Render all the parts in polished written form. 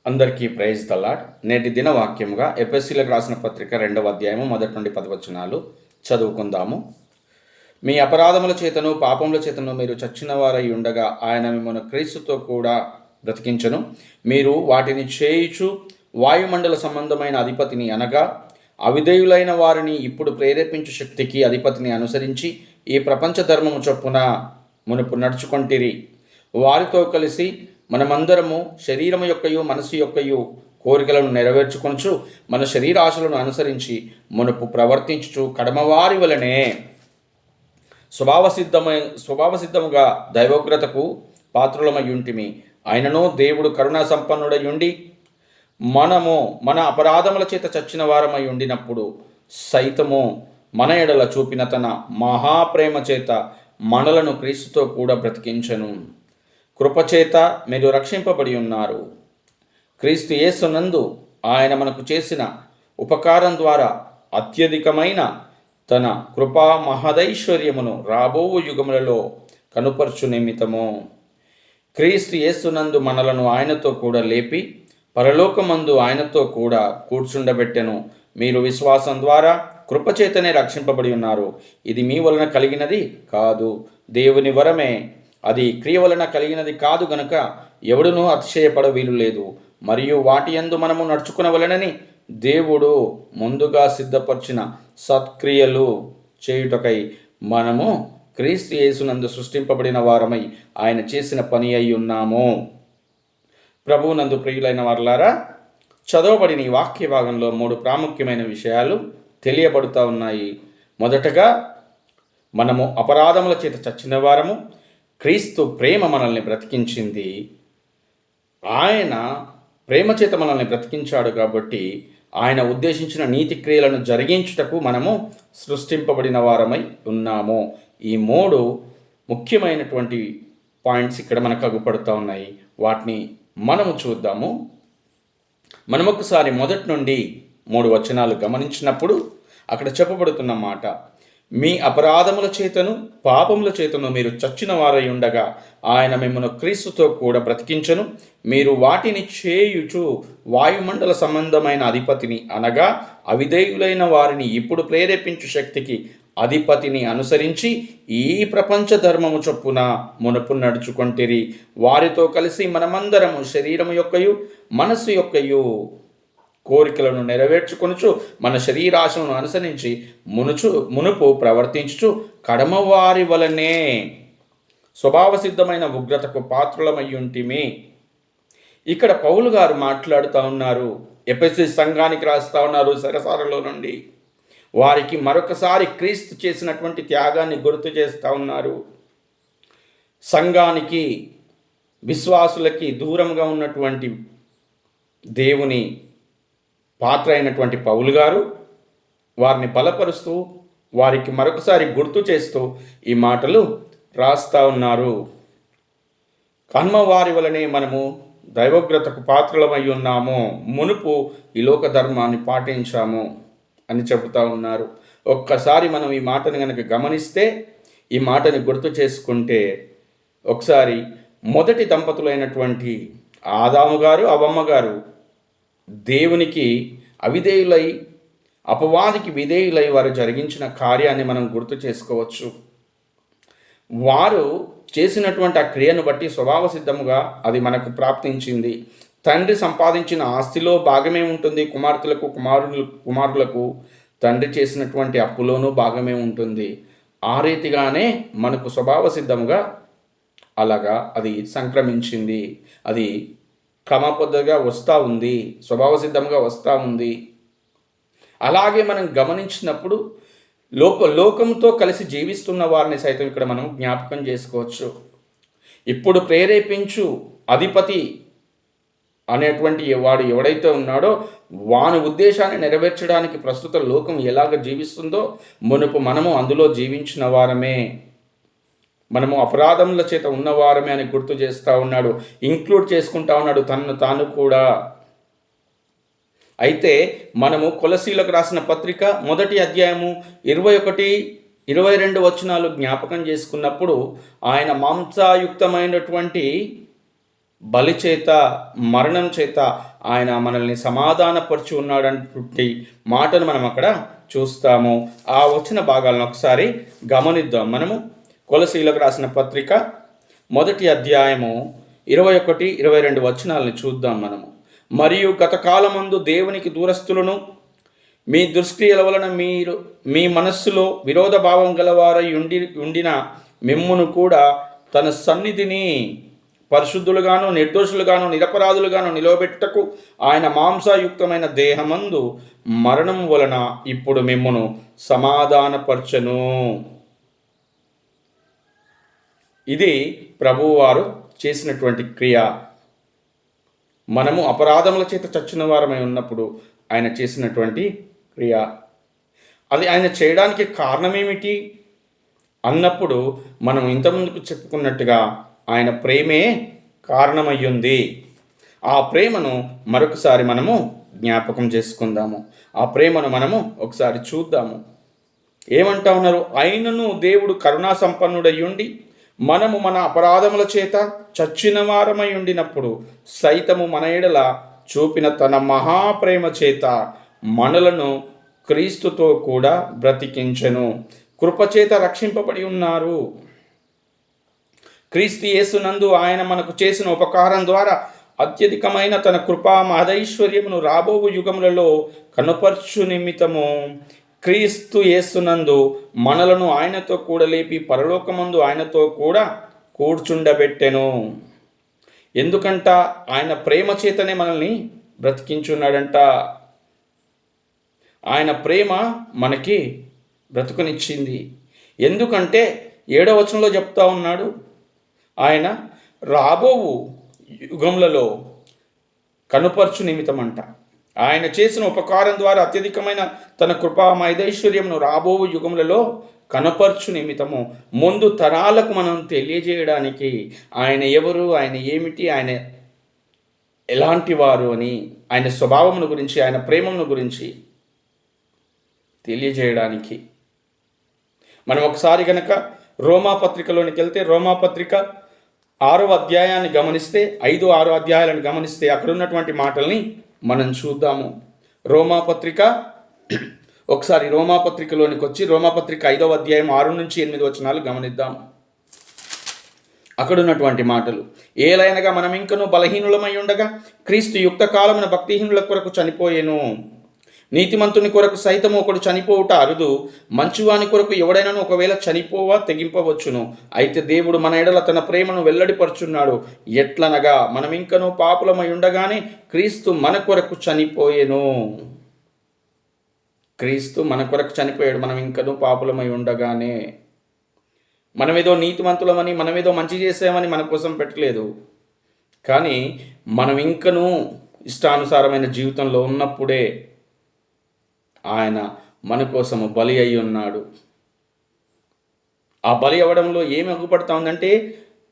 అందరికీ praise the lord. నేటి దిన వాక్యముగా ఎఫెసీయులకు రాసిన పత్రిక 2వ అధ్యాయము 1 నుండి 10 వచనాలు చదువుకుందాము. మీ అపరాధముల చేతను పాపముల చేతను మీరు చచ్చిన వారై ఉండగా ఆయన మిమ్మల్ని క్రీస్తుతో కూడా బ్రతికించను. మీరు వాటిని చేయుచు వాయుమండల సంబంధమైన అధిపతిని అనగా అవిధేయులైన వారిని ఇప్పుడు ప్రేరేపించు శక్తికి అధిపతిని అనుసరించి ఈ ప్రపంచ ధర్మము చొప్పున మునుపు నడుచుకొంటిరి. వారితో కలిసి మనమందరము శరీరము యొక్కయు మనసు యొక్కయు కోరికలను నెరవేర్చుకొనుచు మన శరీరాశలను అనుసరించి మునుపు ప్రవర్తించుచు కడమవారి వలనే స్వభావసిద్ధముగా దైవోగ్రతకు పాత్రులమయ్యుంటిమి. ఆయనను దేవుడు కరుణా సంపన్నుడయుండి మనము మన అపరాధముల చేత చచ్చిన వారమై ఉండినప్పుడు సైతము మన ఎడల చూపిన తన మహాప్రేమ చేత మనలను క్రీస్తుతో కూడా బ్రతికించను. కృపచేత మీరు రక్షింపబడి ఉన్నారు. క్రీస్తు యేసునందు ఆయన మనకు చేసిన ఉపకారం ద్వారా అత్యధికమైన తన కృపా మహదైశ్వర్యమును రాబో యుగములలో కనుపరచు నిమిత్తము క్రీస్తు యేసునందు మనలను ఆయనతో కూడా లేపి పరలోకమందు ఆయనతో కూడా కూర్చుండబెట్టెను. మీరు విశ్వాసం ద్వారా కృపచేతనే రక్షింపబడి ఉన్నారు. ఇది మీ వలన కలిగినది కాదు, దేవుని వరమే. అది క్రియ వలన కలిగినది కాదు గనుక ఎవడునూ అతిశయపడ వీలు లేదు. మరియు వాటి యందు మనము నడుచుకునవలెనని దేవుడు ముందుగా సిద్ధపరిచిన సత్క్రియలు చేయుటకై మనము క్రీస్తు యేసునందు సృష్టింపబడిన వారమై ఆయన చేసిన పని అయి ఉన్నాము. ప్రభువునందు ప్రియులైన వారలారా, చదవబడిన ఈ వాక్య భాగంలో 3 ప్రాముఖ్యమైన విషయాలు తెలియబడుతూ ఉన్నాయి. మొదటగా, మనము అపరాధముల చేత చచ్చిన వారము. క్రీస్తు ప్రేమ మనల్ని బ్రతికించింది. ఆయన ప్రేమ చేత మనల్ని బ్రతికించాడు కాబట్టి ఆయన ఉద్దేశించిన నీతి క్రియలను జరిగించుటకు మనము సృష్టింపబడిన వారమై ఉన్నాము. ఈ 3 ముఖ్యమైనటువంటి పాయింట్స్ ఇక్కడ మనకు అగుపడుతూ ఉన్నాయి. వాటిని మనము చూద్దాము. మనం ఒకసారి మొదటి నుండి 3 వచనాలు గమనించినప్పుడు అక్కడ చెప్పబడుతున్న మాట, మీ అపరాధముల చేతను పాపముల చేతను మీరు చచ్చిన వారై ఉండగా ఆయన మిమ్మల్ని క్రీస్తుతో కూడా బ్రతికించను. మీరు వాటిని చేయుచు వాయుమండల సంబంధమైన అధిపతిని అనగా అవిధేయులైన వారిని ఇప్పుడు ప్రేరేపించు శక్తికి అధిపతిని అనుసరించి ఈ ప్రపంచ ధర్మము చొప్పున మునుపు నడుచుకొంటిరి. వారితో కలిసి మనమందరము శరీరము యొక్కయు మనస్సు యొక్కయు కోరికలను నెరవేర్చుకొనుచు మన శరీరాశలను అనుసరించి మునుపు ప్రవర్తించుచు కడమవారి వలనే స్వభావసిద్ధమైన ఉగ్రతకు పాత్రులమయ్యుంటిమి. ఇక్కడ పౌలు గారు మాట్లాడుతూ ఉన్నారు. ఎఫెసీ సంఘానికి రాస్తూ ఉన్నారు. సరసాలలో నుండి వారికి మరొకసారి క్రీస్తు చేసినటువంటి త్యాగాన్ని గుర్తు చేస్తూ ఉన్నారు. సంఘానికి విశ్వాసులకి దూరంగా ఉన్నటువంటి దేవుని పాత్ర అయినటువంటి పౌలు గారు వారిని బలపరుస్తూ వారికి మరొకసారి గుర్తు చేస్తూ ఈ మాటలు రాస్తూ ఉన్నారు. కన్మవారి వలనే మనము దైవోగ్రతకు పాత్రలమై ఉన్నాము, మునుపు ఈ లోక ధర్మాన్ని పాటించాము అని చెబుతూ ఉన్నారు. ఒక్కసారి మనం ఈ మాటను కనుక గమనిస్తే, ఈ మాటని గుర్తు చేసుకుంటే, ఒకసారి మొదటి దంపతులైనటువంటి ఆదాము గారు అవ్వమ్మ గారు దేవునికి అవిధేయులై అపవాదికి విధేయులై వారు జరిగించిన కార్యాన్ని మనం గుర్తు చేసుకోవచ్చు. వారు చేసినటువంటి ఆ క్రియను బట్టి స్వభావసిద్ధముగా అది మనకు ప్రాప్తించింది. తండ్రి సంపాదించిన ఆస్తిలో భాగమే ఉంటుంది. కుమారులకు తండ్రి చేసినటువంటి అప్పులోనూ భాగమే ఉంటుంది. ఆ రీతిగానే మనకు స్వభావసిద్ధముగా అలాగా అది సంక్రమించింది. అది క్రమపద్ధతిగా వస్తూ ఉంది, స్వభావసిద్ధంగా వస్తూ ఉంది. అలాగే మనం గమనించినప్పుడు లోకంతో కలిసి జీవిస్తున్న వారిని సైతం ఇక్కడ మనం జ్ఞాపకం చేసుకోవచ్చు. ఇప్పుడు ప్రేరేపించు అధిపతి అనేటువంటి వాడు ఎవడైతే ఉన్నాడో వాని ఉద్దేశాన్ని నెరవేర్చడానికి ప్రస్తుత లోకం ఎలాగ జీవిస్తుందో మునుపు మనము అందులో జీవించిన వారమే. మనము అపరాధముల చేత ఉన్నవారమే అని గుర్తు చేస్తూ ఉన్నాడు. ఇంక్లూడ్ చేసుకుంటా ఉన్నాడు తనను తాను కూడా. అయితే మనము కొలసీలకు రాసిన పత్రిక 1వ అధ్యాయము 21, 22 వచనాలు జ్ఞాపకం చేసుకున్నప్పుడు ఆయన మాంసాయుక్తమైనటువంటి బలి చేత, మరణం చేత ఆయన మనల్ని సమాధానపరిచి ఉన్నాడంటే మాటను మనం అక్కడ చూస్తాము. ఆ వచ్చిన భాగాలను ఒకసారి గమనిద్దాం. మనము కొలసీలకు రాసిన పత్రిక 1వ అధ్యాయము 21, 22 వచనాలను చూద్దాం మనము. మరియు గత కాలమందు దేవునికి దూరస్తులను, మీ దుష్క్రియల వలన మీరు మీ మనస్సులో విరోధ భావం గలవారై ఉండిన మిమ్మును కూడా తన సన్నిధిని పరిశుద్ధులుగాను, నిర్దోషులుగాను, నిరపరాధులుగాను నిలవబెట్టుటకు ఆయన మాంసయుక్తమైన దేహమందు మరణం వలన ఇప్పుడు మిమ్మును సమాధానపరచను. ఇది ప్రభువారు చేసినటువంటి క్రియ. మనము అపరాధముల చేత చచ్చిన వారమై ఉన్నప్పుడు ఆయన చేసినటువంటి క్రియ. అది ఆయన చేయడానికి కారణమేమిటి అన్నప్పుడు మనం ఇంతకుముందుకు చెప్పుకున్నట్టుగా ఆయన ప్రేమే కారణమయ్యింది. ఆ ప్రేమను మరొకసారి మనము జ్ఞాపకం చేసుకుందాము. ఆ ప్రేమను మనము ఒకసారి చూద్దాము. ఏమంటా ఉన్నారు? అయినను దేవుడు కరుణా సంపన్నుడయ్యుండి మనము మన అపరాధముల చేత చచ్చిన వారమై ఉండినప్పుడు సైతము మన ఎడల చూపిన తన మహాప్రేమ చేత మనలను క్రీస్తుతో కూడా బ్రతికించెను. కృపచేత రక్షింపబడి ఉన్నారు. క్రీస్తు యేసునందు ఆయన మనకు చేసిన ఉపకారం ద్వారా అత్యధికమైన తన కృపా మహదైశ్వర్యమును రాబోవు యుగములలో కనుపర్చు నిమిత్తము క్రీస్తు యేసునందు మనలను ఆయనతో కూడా లేపి పరలోకమందు ఆయనతో కూడా కూర్చుండబెట్టెను. ఎందుకంట? ఆయన ప్రేమ చేతనే మనల్ని బ్రతికించున్నాడంట. ఆయన ప్రేమ మనకి బ్రతుకునిచ్చింది. ఎందుకంటే 7వ వచనంలో చెప్తా ఉన్నాడు, ఆయన రాబోవు యుగములలో కనుపర్చు నిమిత్తమంట. ఆయన చేసిన ఉపకారం ద్వారా అత్యధికమైన తన కృపా మైదైశ్వర్యమును రాబోవు యుగములలో కనపర్చు నిమిత్తము ముందు తరాలకు మనం తెలియజేయడానికి ఆయన ఎవరు, ఆయన ఏమిటి, ఆయన ఎలాంటి వారు అని, ఆయన స్వభావమును గురించి, ఆయన ప్రేమను గురించి తెలియజేయడానికి. మనం ఒకసారి కనుక రోమాపత్రికలోనికి వెళ్తే, రోమాపత్రిక 6వ అధ్యాయాన్ని గమనిస్తే, 5, 6 అధ్యాయాలను గమనిస్తే అక్కడ ఉన్నటువంటి మాటల్ని మనం చూద్దాము. రోమాపత్రిక ఒకసారి రోమాపత్రికలోనికి వచ్చి రోమాపత్రిక 5వ అధ్యాయం 6 నుంచి 8 వచనాలు గమనిద్దాము. అక్కడ ఉన్నటువంటి మాటలు, ఏలైనగా మనం ఇంకనూ బలహీనులమై ఉండగా క్రీస్తు యుక్త కాలమున భక్తిహీనుల కొరకు చనిపోయేను. నీతిమంతుని కొరకు సైతం ఒకడు చనిపోవుట అరుదు, మంచివాని కొరకు ఎవడైనాను ఒకవేళ చనిపోవా తెగింపవచ్చును. అయితే దేవుడు మన ఎడల తన ప్రేమను వెల్లడిపరుచున్నాడు. ఎట్లనగా మనం ఇంకనూ పాపులమై ఉండగానే క్రీస్తు మన కొరకు చనిపోయేను. క్రీస్తు మన కొరకు చనిపోయాడు. మనం ఇంకనూ పాపులమై ఉండగానే. మనమేదో నీతిమంతులమని, మనమేదో మంచి చేసామని మన కోసం పెట్టలేదు. కానీ మనం ఇంకనూ ఇష్టానుసారమైన జీవితంలో ఉన్నప్పుడే ఆయన మన కోసము బలి అయి ఉన్నాడు. ఆ బలి అవ్వడంలో ఏమి అగుపడతా ఉందంటే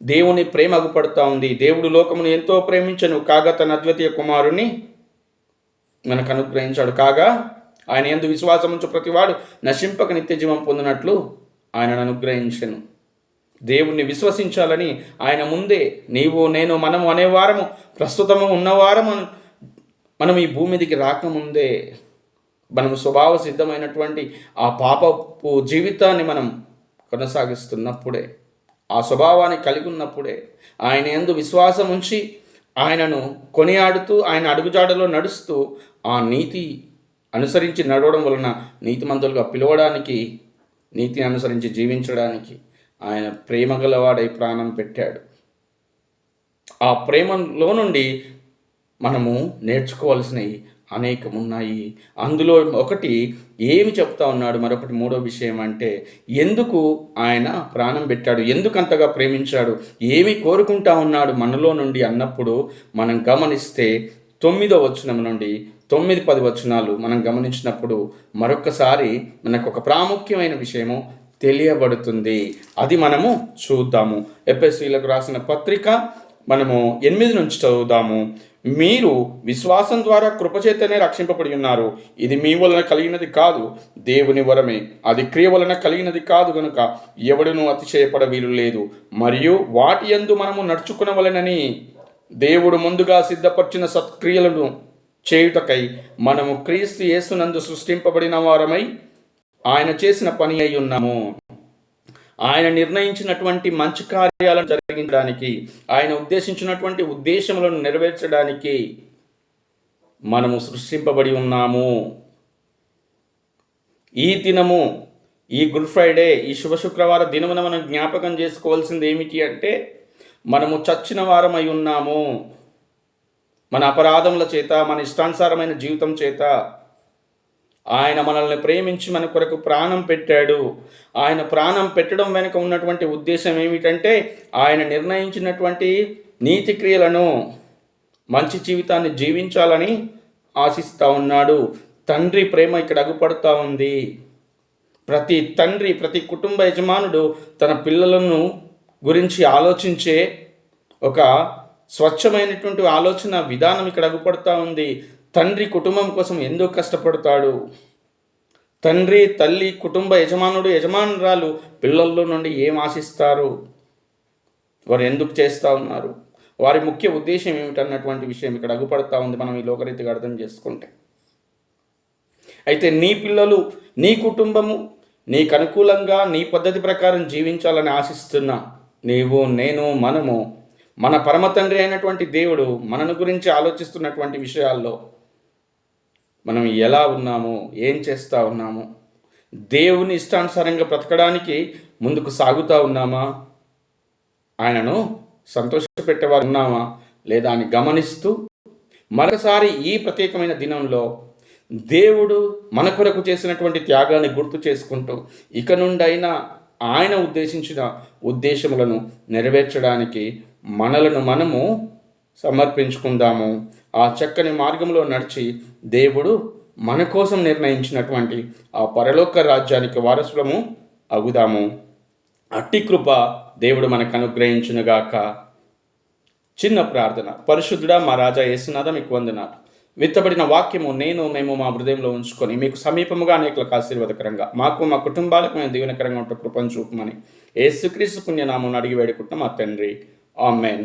దేవుని ప్రేమ అగుపడతా ఉంది. దేవుడు లోకమును ఎంతో ప్రేమించను కాగా తన అద్వితీయ కుమారుని మనకు అనుగ్రహించాడు. కాగా ఆయన యందు విశ్వాసం ఉంచు ప్రతివాడు నశింపక నిత్య జీవం పొందినట్లు ఆయనను అనుగ్రహించను. దేవుణ్ణి విశ్వసించాలని ఆయన ముందే నీవు, నేను, మనము అనేవారము, ప్రస్తుతము ఉన్నవారము, మనం ఈ భూమి మీదకి రాకముందే మనము స్వభావ సిద్ధమైనటువంటి ఆ పాపపు జీవితాన్ని మనం కొనసాగిస్తున్నప్పుడే, ఆ స్వభావాన్ని కలిగి ఉన్నప్పుడే, ఆయన యందు విశ్వాసం ఉంచి ఆయనను కొనియాడుతూ ఆయన అడుగుజాడలో నడుస్తూ ఆ నీతి అనుసరించి నడవడం వలన నీతిమంతులుగా పిలవడానికి, నీతిని అనుసరించి జీవించడానికి ఆయన ప్రేమ గలవాడై ప్రాణం పెట్టాడు. ఆ ప్రేమలో నుండి మనము నేర్చుకోవాల్సినవి అనేకం ఉన్నాయి. అందులో ఒకటి ఏమి చెప్తా ఉన్నాడు, మరొకటి 3వ విషయం అంటే ఎందుకు ఆయన ప్రాణం పెట్టాడు, ఎందుకు అంతగా ప్రేమించాడు, ఏమి కోరుకుంటా ఉన్నాడు మనలో నుండి అన్నప్పుడు మనం గమనిస్తే 9వ వచనం నుండి 9-10 వచనాలు మనం గమనించినప్పుడు మరొకసారి మనకు ఒక ప్రాముఖ్యమైన విషయము తెలియబడుతుంది. అది మనము చూద్దాము. ఎఫెసీయులకు రాసిన పత్రిక మనము 8 నుంచి చదువుదాము. మీరు విశ్వాసం ద్వారా కృపచేతనే రక్షింపబడి ఉన్నారు. ఇది మీ వలన కలిగినది కాదు, దేవుని వరమే. అది క్రియ వలన కలిగినది కాదు గనుక ఎవడునూ అతిశయపడ వీలు లేదు. మరియు వాటి యందు మనము నడుచుకునవలెనని దేవుడు ముందుగా సిద్ధపరిచిన సత్క్రియలను చేయుటకై మనము క్రీస్తు యేసునందు సృష్టింపబడిన వారమై ఆయన చేసిన పని అయి ఉన్నాము. ఆయన నిర్ణయించినటువంటి మంచి కార్యాలను జరిగించడానికి, ఆయన ఉద్దేశించినటువంటి ఉద్దేశములను నెరవేర్చడానికి మనము సృష్టింపబడి ఉన్నాము. ఈ దినము, ఈ గుడ్ ఫ్రైడే, ఈ శుభ శుక్రవార దినమున మనం జ్ఞాపకం చేసుకోవాల్సింది ఏమిటి అంటే, మనము చచ్చిన వారమై ఉన్నాము. మన అపరాధముల చేత, మన ఇష్టానుసారమైన జీవితం చేత. ఆయన మనల్ని ప్రేమించి మన కొరకు ప్రాణం పెట్టాడు. ఆయన ప్రాణం పెట్టడం వెనుక ఉన్నటువంటి ఉద్దేశం ఏమిటంటే, ఆయన నిర్ణయించినటువంటి నీతి క్రియలను, మంచి జీవితాన్ని జీవించాలని ఆశిస్తూ ఉన్నాడు. తండ్రి ప్రేమ ఇక్కడ అగుపడుతూ ఉంది. ప్రతి తండ్రి, ప్రతి కుటుంబ యజమానుడు తన పిల్లలను గురించి ఆలోచించే ఒక స్వచ్ఛమైనటువంటి ఆలోచన విధానం ఇక్కడ అగుపడుతూ ఉంది. తండ్రి కుటుంబం కోసం ఎందుకు కష్టపడతాడు? తండ్రి, తల్లి, కుటుంబ యజమానుడు, యజమానురాలు పిల్లల నుండి ఏం ఆశిస్తారు? వారు ఎందుకు చేస్తూ ఉన్నారు? వారి ముఖ్య ఉద్దేశం ఏమిటన్నటువంటి విషయం ఇక్కడ అగుపడుతూ ఉంది, మనం ఈ లోకరీతిగా అర్థం చేసుకుంటే. అయితే నీ పిల్లలు, నీ కుటుంబము నీకు అనుకూలంగా, నీ పద్ధతి ప్రకారం జీవించాలని ఆశిస్తున్నా నీవు, నేను, మనము, మన పరమ తండ్రి అయినటువంటి దేవుడు మనను గురించి ఆలోచిస్తున్నటువంటి విషయాల్లో మనం ఎలా ఉన్నాము, ఏం చేస్తూ ఉన్నాము, దేవుని ఇష్టానుసారంగా బ్రతకడానికి ముందుకు సాగుతూ ఉన్నామా, ఆయనను సంతోషపెట్టేవారు ఉన్నామా లేదా అని గమనిస్తూ, మరొకసారి ఈ ప్రత్యేకమైన దినంలో దేవుడు మన కొరకు చేసినటువంటి త్యాగాన్ని గుర్తు చేసుకుంటూ, ఇక నుండైనా ఆయన ఉద్దేశించిన ఉద్దేశములను నెరవేర్చడానికి మనలను మనము సమర్పించుకుందాము. ఆ చక్కని మార్గంలో నడిచి దేవుడు మన కోసం నిర్ణయించినటువంటి ఆ పరలోక రాజ్యానికి వారసులము అగుదాము. అట్టి కృప దేవుడు మనకు అనుగ్రహించునుగాక. చిన్న ప్రార్థన. పరిశుద్ధుడా మా రాజా యేసునాథ, మీకు వందనాలు. విత్తబడిన వాక్యము మేము మా హృదయంలో ఉంచుకొని మీకు సమీపముగా అనేకులకు ఆశీర్వాదకరంగా, మాకు మా కుటుంబాలకు మేము దీవెనకరంగా ఉంటే కృపను చూపమని యేసుక్రీస్తు పుణ్యనామం అడిగి వేడుకుంటున్నాం మా తండ్రి. ఆమెన్.